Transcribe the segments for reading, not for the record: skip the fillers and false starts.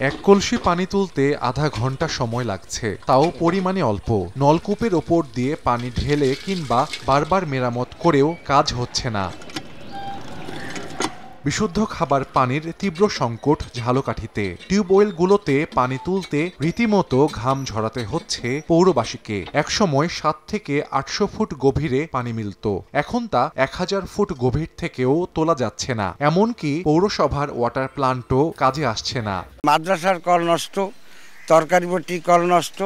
এক কলসি পানি তুলতে আধা ঘন্টা সময় লাগছে, তাও পরিমাণে অল্প। নলকূপের ওপর দিয়ে পানি ঢেলে কিংবা বারবার মেরামত করেও কাজ হচ্ছে না। বিশুদ্ধ খাবার পানির তীব্র সংকট ঝালকাঠিতে। টিউবওয়েলগুলোতে পানি তুলতে রীতিমতো ঘাম ঝরাতে হচ্ছে পৌরবাসীকে। একসময় 7 থেকে 800 ফুট গভীরে পানি মিলত, এখন তা 1000 ফুট গভীর থেকেও তোলা যাচ্ছে না। এমনকি পৌরসভার ওয়াটার প্লান্টও কাজে আসছে না। মাদ্রাসার কল নষ্ট, তরকারি বটি কল নষ্ট,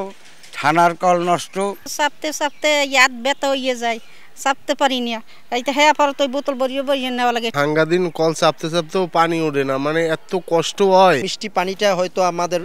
থানার কল নষ্ট। চাপতে চাপতে ইয়াদ ব্যথা হয়ে যায়, চাপতে পারি না। এইটা হ্যাঁ পারো তো বোতল বরিয়ে নেওয়া লাগে। সাংঘাতিক কল চাপতে চাপতেও পানি ওঠে না, মানে এত কষ্ট হয়। মিষ্টি পানিটা হয়তো আমাদের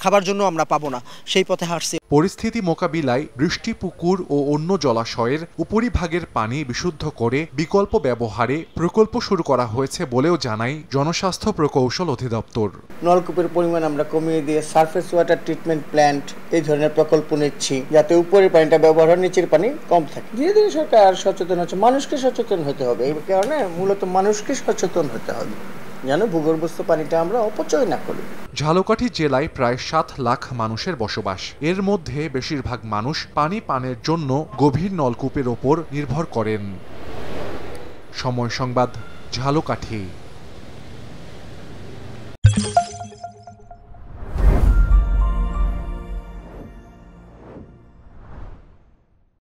খাবার জন্য আমরা পাবো না, সেই পথে হাঁটছি। পরিস্থিতি মোকাবিলায় বৃষ্টি পুকুর ও অন্য জলাশয়ের উপরিভাগের পানি বিশুদ্ধ করে বিকল্প ব্যবহারে প্রকল্প শুরু করা হয়েছে বলেও জানায় জনস্বাস্থ্য প্রকৌশল অধিদপ্তর। নলকূপের পরিমাণ আমরা কমিয়ে দিয়ে সারফেস ওয়াটার ট্রিটমেন্ট প্ল্যান্ট এই ধরনের প্রকল্প নিচ্ছি, যাতে উপরের পানিটা ব্যবহার হয়, নিচের পানি কম থাকে। ধীরে ধীরে সরকার সচেতন হচ্ছে, মানুষকে সচেতন হতে হবে। এই কারণে মূলত মানুষকে সচেতন হতে হবে যেন ভূগর্ভস্থ পানিটা আমরা অপচয় না করি। ঝালকাঠি জেলায় প্রায় 7 লাখ মানুষের বসবাস। এর মধ্যে বেশিরভাগ মানুষ পানি পানের জন্য গভীর নলকূপের ওপর নির্ভর করেন। সময় সংবাদ, ঝালকাঠি।